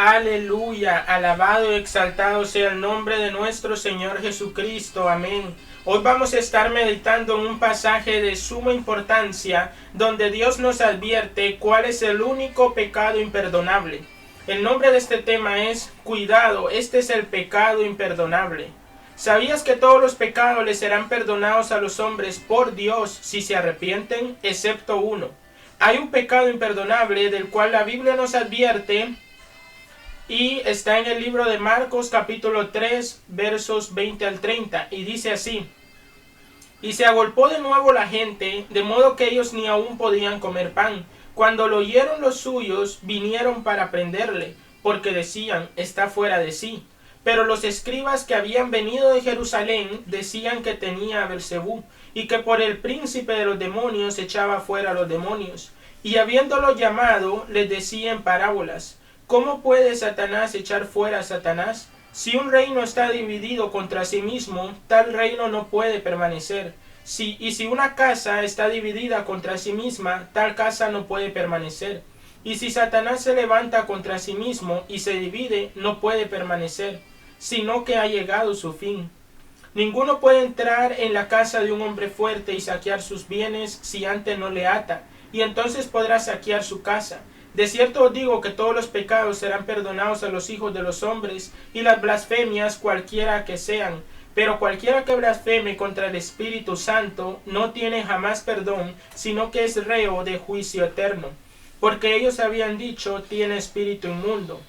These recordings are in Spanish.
Aleluya, alabado y exaltado sea el nombre de nuestro Señor Jesucristo. Amén. Hoy vamos a estar meditando en un pasaje de suma importancia donde Dios nos advierte cuál es el único pecado imperdonable. El nombre de este tema es Cuidado, este es el pecado imperdonable. ¿Sabías que todos los pecados les serán perdonados a los hombres por Dios si se arrepienten, excepto uno? Hay un pecado imperdonable del cual la Biblia nos advierte y está en el libro de Marcos capítulo 3 versos 20 al 30 y dice así: Y se agolpó de nuevo la gente, de modo que ellos ni aún podían comer pan. Cuando lo oyeron los suyos, vinieron para prenderle, porque decían, está fuera de sí. Pero los escribas que habían venido de Jerusalén decían que tenía a Beelzebú, y que por el príncipe de los demonios echaba fuera a los demonios. Y habiéndolo llamado, les decía en parábolas: ¿Cómo puede Satanás echar fuera a Satanás? Si un reino está dividido contra sí mismo, tal reino no puede permanecer. Si una casa está dividida contra sí misma, tal casa no puede permanecer. Y si Satanás se levanta contra sí mismo y se divide, no puede permanecer, sino que ha llegado su fin. Ninguno puede entrar en la casa de un hombre fuerte y saquear sus bienes si antes no le ata, y entonces podrá saquear su casa. De cierto os digo que todos los pecados serán perdonados a los hijos de los hombres, y las blasfemias cualquiera que sean. Pero cualquiera que blasfeme contra el Espíritu Santo no tiene jamás perdón, sino que es reo de juicio eterno. Porque ellos habían dicho, tiene espíritu inmundo.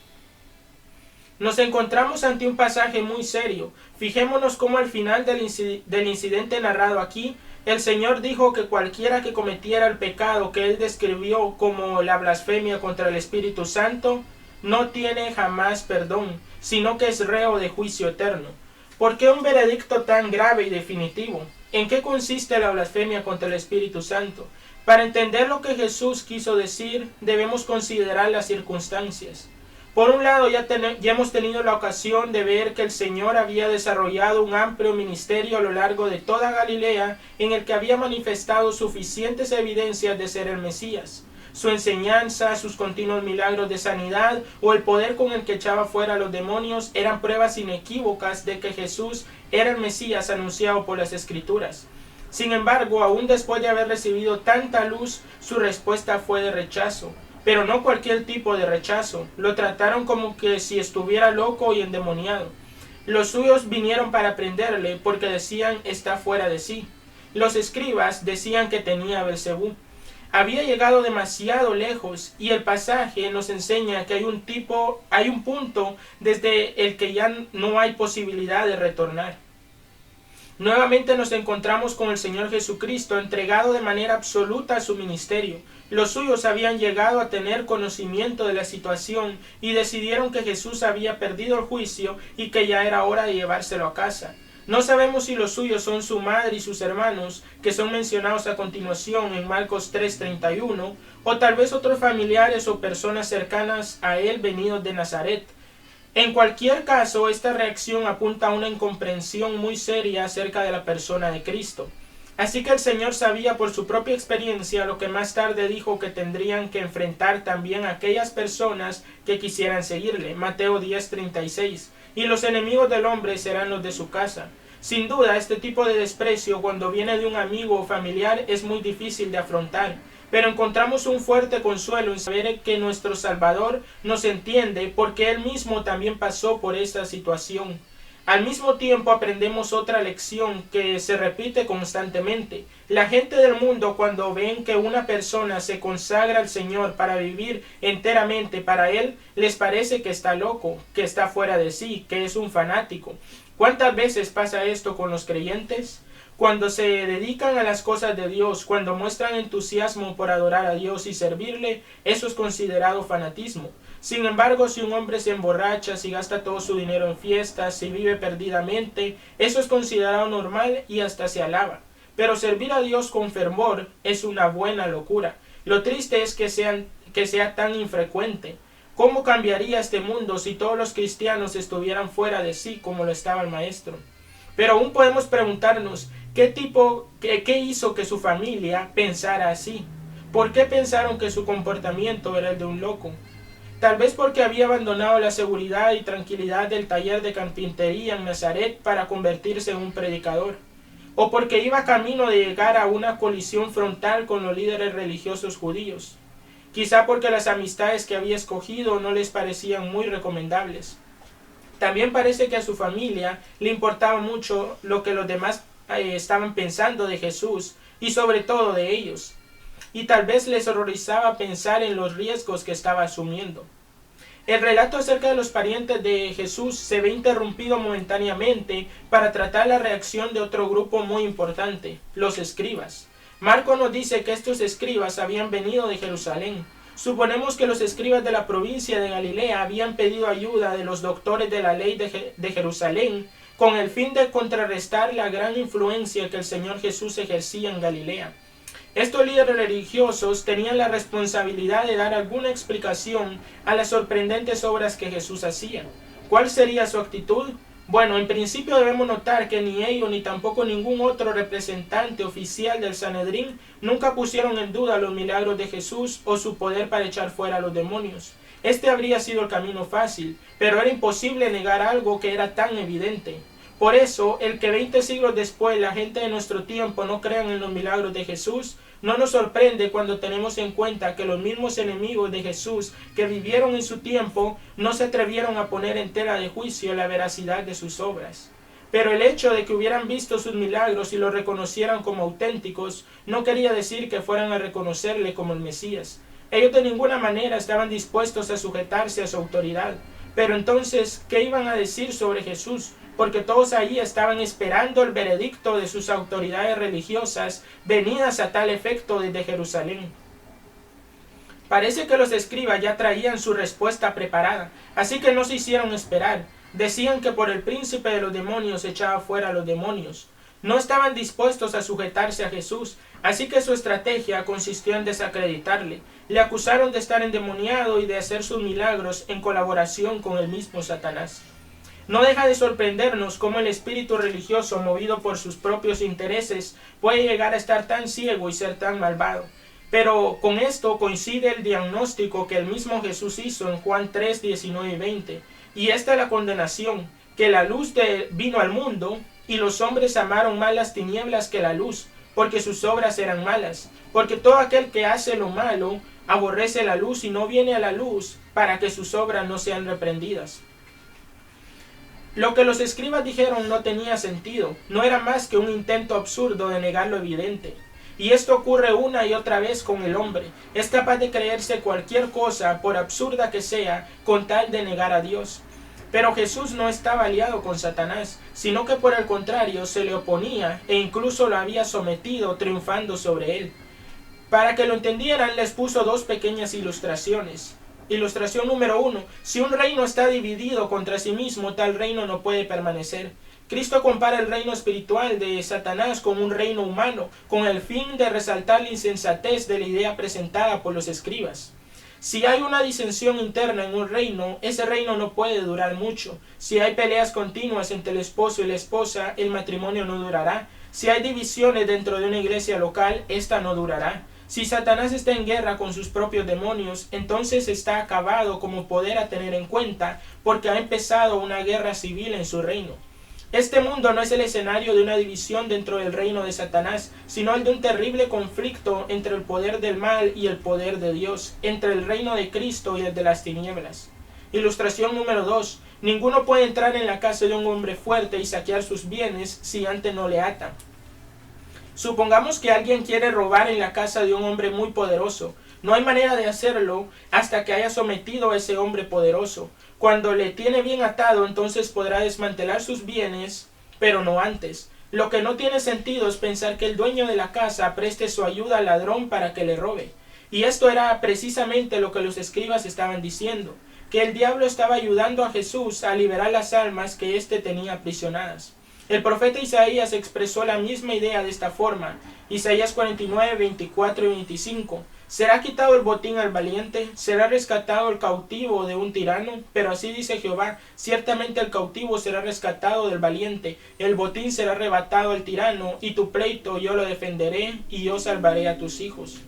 Nos encontramos ante un pasaje muy serio. Fijémonos cómo al final del incidente narrado aquí, el Señor dijo que cualquiera que cometiera el pecado que Él describió como la blasfemia contra el Espíritu Santo, no tiene jamás perdón, sino que es reo de juicio eterno. ¿Por qué un veredicto tan grave y definitivo? ¿En qué consiste la blasfemia contra el Espíritu Santo? Para entender lo que Jesús quiso decir, debemos considerar las circunstancias. Por un lado, ya hemos tenido la ocasión de ver que el Señor había desarrollado un amplio ministerio a lo largo de toda Galilea, en el que había manifestado suficientes evidencias de ser el Mesías. Su enseñanza, sus continuos milagros de sanidad o el poder con el que echaba fuera a los demonios eran pruebas inequívocas de que Jesús era el Mesías anunciado por las Escrituras. Sin embargo, aún después de haber recibido tanta luz, su respuesta fue de rechazo. Pero no cualquier tipo de rechazo. Lo trataron como que si estuviera loco y endemoniado. Los suyos vinieron para prenderle porque decían está fuera de sí. Los escribas decían que tenía Beelzebú. Había llegado demasiado lejos y el pasaje nos enseña que hay un punto desde el que ya no hay posibilidad de retornar. Nuevamente nos encontramos con el Señor Jesucristo entregado de manera absoluta a su ministerio. Los suyos habían llegado a tener conocimiento de la situación y decidieron que Jesús había perdido el juicio y que ya era hora de llevárselo a casa. No sabemos si los suyos son su madre y sus hermanos, que son mencionados a continuación en Marcos 3:31, o tal vez otros familiares o personas cercanas a él venidos de Nazaret. En cualquier caso, esta reacción apunta a una incomprensión muy seria acerca de la persona de Cristo. Así que el Señor sabía por su propia experiencia lo que más tarde dijo que tendrían que enfrentar también aquellas personas que quisieran seguirle. Mateo 10:36. Y los enemigos del hombre serán los de su casa. Sin duda, este tipo de desprecio cuando viene de un amigo o familiar es muy difícil de afrontar. Pero encontramos un fuerte consuelo en saber que nuestro Salvador nos entiende porque Él mismo también pasó por esta situación. Al mismo tiempo aprendemos otra lección que se repite constantemente. La gente del mundo, cuando ven que una persona se consagra al Señor para vivir enteramente para Él, les parece que está loco, que está fuera de sí, que es un fanático. ¿Cuántas veces pasa esto con los creyentes? Cuando se dedican a las cosas de Dios, cuando muestran entusiasmo por adorar a Dios y servirle, eso es considerado fanatismo. Sin embargo, si un hombre se emborracha, si gasta todo su dinero en fiestas, si vive perdidamente, eso es considerado normal y hasta se alaba. Pero servir a Dios con fervor es una buena locura. Lo triste es que sea tan infrecuente. ¿Cómo cambiaría este mundo si todos los cristianos estuvieran fuera de sí como lo estaba el Maestro? Pero aún podemos preguntarnos, ¿qué hizo que su familia pensara así? ¿Por qué pensaron que su comportamiento era el de un loco? tal vez porque había abandonado la seguridad y tranquilidad del taller de carpintería en Nazaret para convertirse en un predicador, o porque iba camino de llegar a una colisión frontal con los líderes religiosos judíos, quizá porque las amistades que había escogido no les parecían muy recomendables. También parece que a su familia le importaba mucho lo que los demás estaban pensando de Jesús y sobre todo de ellos, y tal vez les horrorizaba pensar en los riesgos que estaba asumiendo. El relato acerca de los parientes de Jesús se ve interrumpido momentáneamente para tratar la reacción de otro grupo muy importante, los escribas. Marco nos dice que estos escribas habían venido de Jerusalén. Suponemos que los escribas de la provincia de Galilea habían pedido ayuda de los doctores de la ley de Jerusalén con el fin de contrarrestar la gran influencia que el Señor Jesús ejercía en Galilea. Estos líderes religiosos tenían la responsabilidad de dar alguna explicación a las sorprendentes obras que Jesús hacía. ¿Cuál sería su actitud? Bueno, en principio debemos notar que ni ellos ni tampoco ningún otro representante oficial del Sanedrín nunca pusieron en duda los milagros de Jesús o su poder para echar fuera a los demonios. Este habría sido el camino fácil, pero era imposible negar algo que era tan evidente. Por eso, el que 20 siglos después la gente de nuestro tiempo no crean en los milagros de Jesús, no nos sorprende cuando tenemos en cuenta que los mismos enemigos de Jesús que vivieron en su tiempo no se atrevieron a poner en tela de juicio la veracidad de sus obras. Pero el hecho de que hubieran visto sus milagros y los reconocieran como auténticos no quería decir que fueran a reconocerle como el Mesías. Ellos de ninguna manera estaban dispuestos a sujetarse a su autoridad. Pero entonces, ¿qué iban a decir sobre Jesús? Porque todos allí estaban esperando el veredicto de sus autoridades religiosas venidas a tal efecto desde Jerusalén. Parece que los escribas ya traían su respuesta preparada, así que no se hicieron esperar. Decían que por el príncipe de los demonios echaba fuera a los demonios. No estaban dispuestos a sujetarse a Jesús, así que su estrategia consistió en desacreditarle. Le acusaron de estar endemoniado y de hacer sus milagros en colaboración con el mismo Satanás. No deja de sorprendernos cómo el espíritu religioso, movido por sus propios intereses, puede llegar a estar tan ciego y ser tan malvado. Pero con esto coincide el diagnóstico que el mismo Jesús hizo en Juan 3, 19 y 20. Y esta es la condenación, que la luz vino al mundo, y los hombres amaron más las tinieblas que la luz, porque sus obras eran malas. Porque todo aquel que hace lo malo aborrece la luz y no viene a la luz para que sus obras no sean reprendidas. Lo que los escribas dijeron no tenía sentido, no era más que un intento absurdo de negar lo evidente. Y esto ocurre una y otra vez con el hombre. Es capaz de creerse cualquier cosa, por absurda que sea, con tal de negar a Dios. Pero Jesús no estaba aliado con Satanás, sino que por el contrario se le oponía e incluso lo había sometido, triunfando sobre él. Para que lo entendieran, les puso dos pequeñas ilustraciones. Ilustración número 1. Si un reino está dividido contra sí mismo, tal reino no puede permanecer. Cristo compara el reino espiritual de Satanás con un reino humano, con el fin de resaltar la insensatez de la idea presentada por los escribas. Si hay una disensión interna en un reino, ese reino no puede durar mucho. Si hay peleas continuas entre el esposo y la esposa, el matrimonio no durará. Si hay divisiones dentro de una iglesia local, esta no durará. Si Satanás está en guerra con sus propios demonios, entonces está acabado como poder a tener en cuenta, porque ha empezado una guerra civil en su reino. Este mundo no es el escenario de una división dentro del reino de Satanás, sino el de un terrible conflicto entre el poder del mal y el poder de Dios, entre el reino de Cristo y el de las tinieblas. Ilustración número 2. Ninguno puede entrar en la casa de un hombre fuerte y saquear sus bienes si antes no le atan. Supongamos que alguien quiere robar en la casa de un hombre muy poderoso. No hay manera de hacerlo hasta que haya sometido a ese hombre poderoso. Cuando le tiene bien atado, entonces podrá desmantelar sus bienes, pero no antes. Lo que no tiene sentido es pensar que el dueño de la casa preste su ayuda al ladrón para que le robe. Y esto era precisamente lo que los escribas estaban diciendo, que el diablo estaba ayudando a Jesús a liberar las almas que éste tenía aprisionadas. El profeta Isaías expresó la misma idea de esta forma. Isaías 49, 24 y 25. ¿Será quitado el botín al valiente? ¿Será rescatado el cautivo de un tirano? Pero así dice Jehová, ciertamente el cautivo será rescatado del valiente, el botín será arrebatado al tirano, y tu pleito yo lo defenderé, y yo salvaré a tus hijos.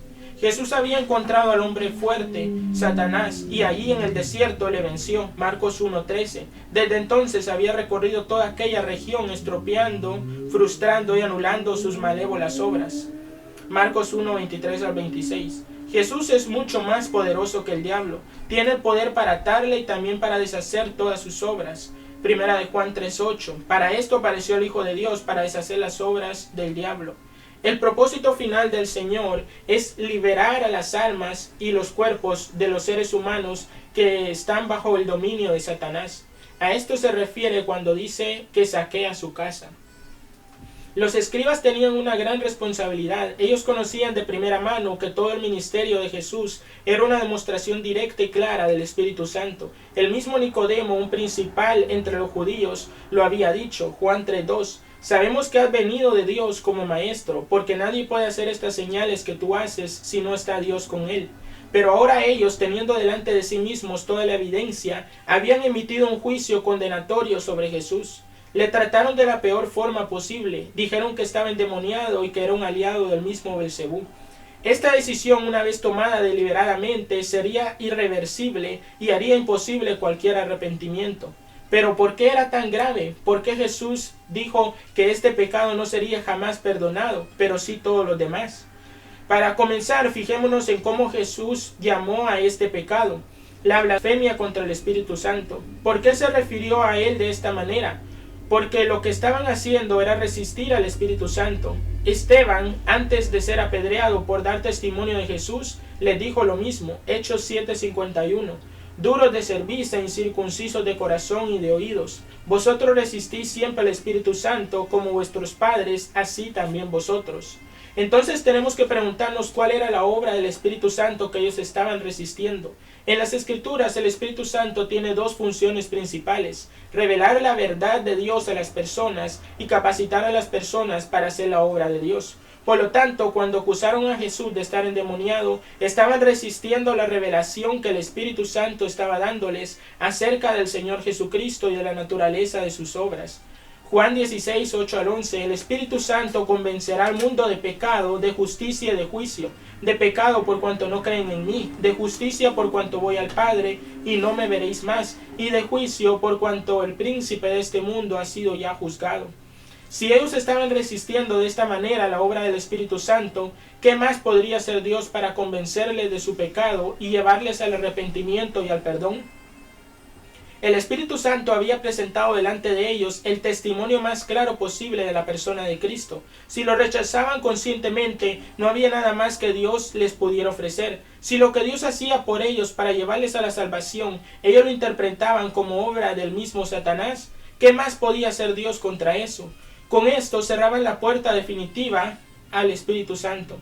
Jesús había encontrado al hombre fuerte, Satanás, y allí en el desierto le venció, Marcos 1:13. Desde entonces había recorrido toda aquella región, estropeando, frustrando y anulando sus malévolas obras. Marcos 1:23 al 26. Jesús es mucho más poderoso que el diablo. Tiene el poder para atarle y también para deshacer todas sus obras. Primera de Juan 3:8. Para esto apareció el Hijo de Dios, para deshacer las obras del diablo. El propósito final del Señor es liberar a las almas y los cuerpos de los seres humanos que están bajo el dominio de Satanás. A esto se refiere cuando dice que saquea su casa. Los escribas tenían una gran responsabilidad. Ellos conocían de primera mano que todo el ministerio de Jesús era una demostración directa y clara del Espíritu Santo. El mismo Nicodemo, un principal entre los judíos, lo había dicho, Juan 3:2. Sabemos que has venido de Dios como maestro, porque nadie puede hacer estas señales que tú haces si no está Dios con él. Pero ahora ellos, teniendo delante de sí mismos toda la evidencia, habían emitido un juicio condenatorio sobre Jesús. Le trataron de la peor forma posible. Dijeron que estaba endemoniado y que era un aliado del mismo Belcebú. Esta decisión, una vez tomada deliberadamente, sería irreversible y haría imposible cualquier arrepentimiento. Pero ¿por qué era tan grave? ¿Por qué Jesús dijo que este pecado no sería jamás perdonado, pero sí todos los demás? Para comenzar, fijémonos en cómo Jesús llamó a este pecado, la blasfemia contra el Espíritu Santo. ¿Por qué se refirió a él de esta manera? Porque lo que estaban haciendo era resistir al Espíritu Santo. Esteban, antes de ser apedreado por dar testimonio de Jesús, les dijo lo mismo, Hechos 7:51. Duros de cerviz e incircuncisos de corazón y de oídos. Vosotros resistís siempre al Espíritu Santo, como vuestros padres, así también vosotros. Entonces tenemos que preguntarnos cuál era la obra del Espíritu Santo que ellos estaban resistiendo. En las Escrituras el Espíritu Santo tiene dos funciones principales: revelar la verdad de Dios a las personas y capacitar a las personas para hacer la obra de Dios. Por lo tanto, cuando acusaron a Jesús de estar endemoniado, estaban resistiendo la revelación que el Espíritu Santo estaba dándoles acerca del Señor Jesucristo y de la naturaleza de sus obras. Juan 16:8 al 11. El Espíritu Santo convencerá al mundo de pecado, de justicia y de juicio. De pecado por cuanto no creen en mí, de justicia por cuanto voy al Padre y no me veréis más, y de juicio por cuanto el príncipe de este mundo ha sido ya juzgado. Si ellos estaban resistiendo de esta manera la obra del Espíritu Santo, ¿qué más podría hacer Dios para convencerles de su pecado y llevarles al arrepentimiento y al perdón? El Espíritu Santo había presentado delante de ellos el testimonio más claro posible de la persona de Cristo. Si lo rechazaban conscientemente, no había nada más que Dios les pudiera ofrecer. Si lo que Dios hacía por ellos para llevarles a la salvación, ellos lo interpretaban como obra del mismo Satanás, ¿qué más podía hacer Dios contra eso? Con esto cerraban la puerta definitiva al Espíritu Santo.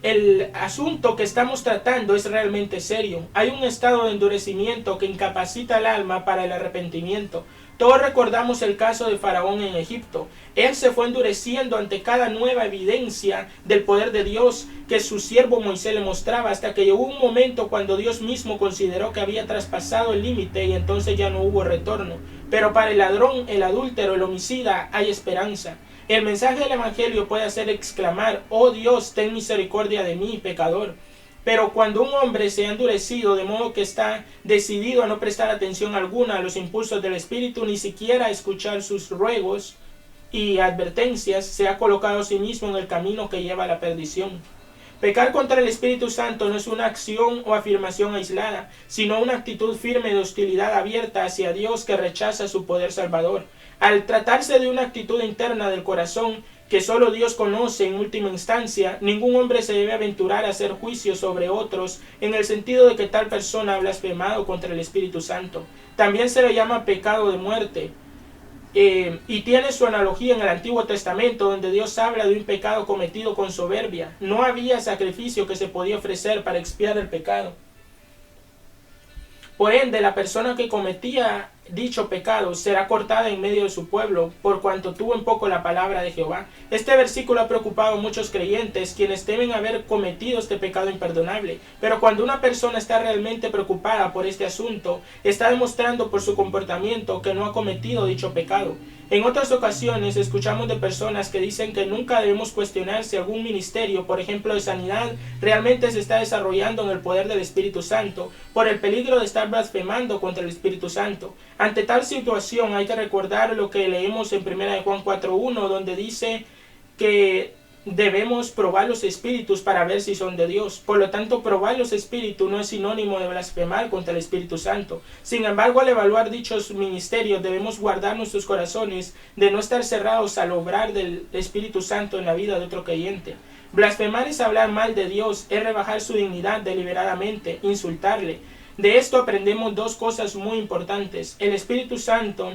El asunto que estamos tratando es realmente serio. Hay un estado de endurecimiento que incapacita al alma para el arrepentimiento. Todos recordamos el caso de Faraón en Egipto. Él se fue endureciendo ante cada nueva evidencia del poder de Dios que su siervo Moisés le mostraba, hasta que llegó un momento cuando Dios mismo consideró que había traspasado el límite y entonces ya no hubo retorno. Pero para el ladrón, el adúltero, el homicida, hay esperanza. El mensaje del Evangelio puede hacer exclamar: oh Dios, ten misericordia de mí, pecador. Pero cuando un hombre se ha endurecido de modo que está decidido a no prestar atención alguna a los impulsos del Espíritu, ni siquiera a escuchar sus ruegos y advertencias, se ha colocado a sí mismo en el camino que lleva a la perdición. Pecar contra el Espíritu Santo no es una acción o afirmación aislada, sino una actitud firme de hostilidad abierta hacia Dios que rechaza su poder salvador. Al tratarse de una actitud interna del corazón que solo Dios conoce en última instancia, ningún hombre se debe aventurar a hacer juicio sobre otros en el sentido de que tal persona ha blasfemado contra el Espíritu Santo. También se le llama pecado de muerte. Y tiene su analogía en el Antiguo Testamento, donde Dios habla de un pecado cometido con soberbia. No había sacrificio que se podía ofrecer para expiar el pecado. Por ende, la persona que cometía dicho pecado será cortada en medio de su pueblo, por cuanto tuvo en poco la palabra de Jehová. Este versículo ha preocupado a muchos creyentes, quienes temen haber cometido este pecado imperdonable. Pero cuando una persona está realmente preocupada por este asunto, está demostrando por su comportamiento que no ha cometido dicho pecado. En otras ocasiones escuchamos de personas que dicen que nunca debemos cuestionar si algún ministerio, por ejemplo de sanidad, realmente se está desarrollando en el poder del Espíritu Santo, por el peligro de estar blasfemando contra el Espíritu Santo. Ante tal situación hay que recordar lo que leemos en 1 Juan 4:1, donde dice que debemos probar los espíritus para ver si son de Dios. Por lo tanto, probar los espíritus no es sinónimo de blasfemar contra el Espíritu Santo. Sin embargo, al evaluar dichos ministerios, debemos guardar nuestros corazones de no estar cerrados al obrar del Espíritu Santo en la vida de otro creyente. Blasfemar es hablar mal de Dios, es rebajar su dignidad deliberadamente, insultarle. De esto aprendemos dos cosas muy importantes. El Espíritu Santo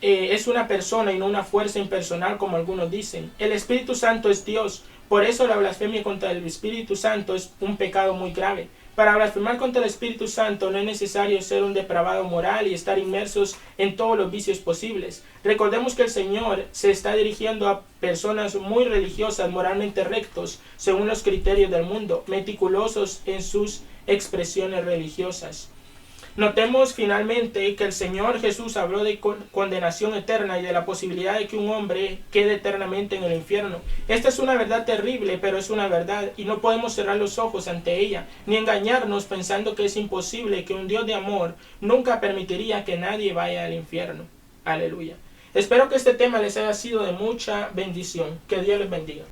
es una persona y no una fuerza impersonal como algunos dicen. El Espíritu Santo es Dios, por eso la blasfemia contra el Espíritu Santo es un pecado muy grave. Para blasfemar contra el Espíritu Santo no es necesario ser un depravado moral y estar inmersos en todos los vicios posibles. Recordemos que el Señor se está dirigiendo a personas muy religiosas, moralmente rectos, según los criterios del mundo, meticulosos en sus expresiones religiosas. Notemos finalmente que el Señor Jesús habló de condenación eterna y de la posibilidad de que un hombre quede eternamente en el infierno. Esta es una verdad terrible, pero es una verdad y no podemos cerrar los ojos ante ella, ni engañarnos pensando que es imposible, que un Dios de amor nunca permitiría que nadie vaya al infierno. Aleluya. Espero que este tema les haya sido de mucha bendición. Que Dios les bendiga.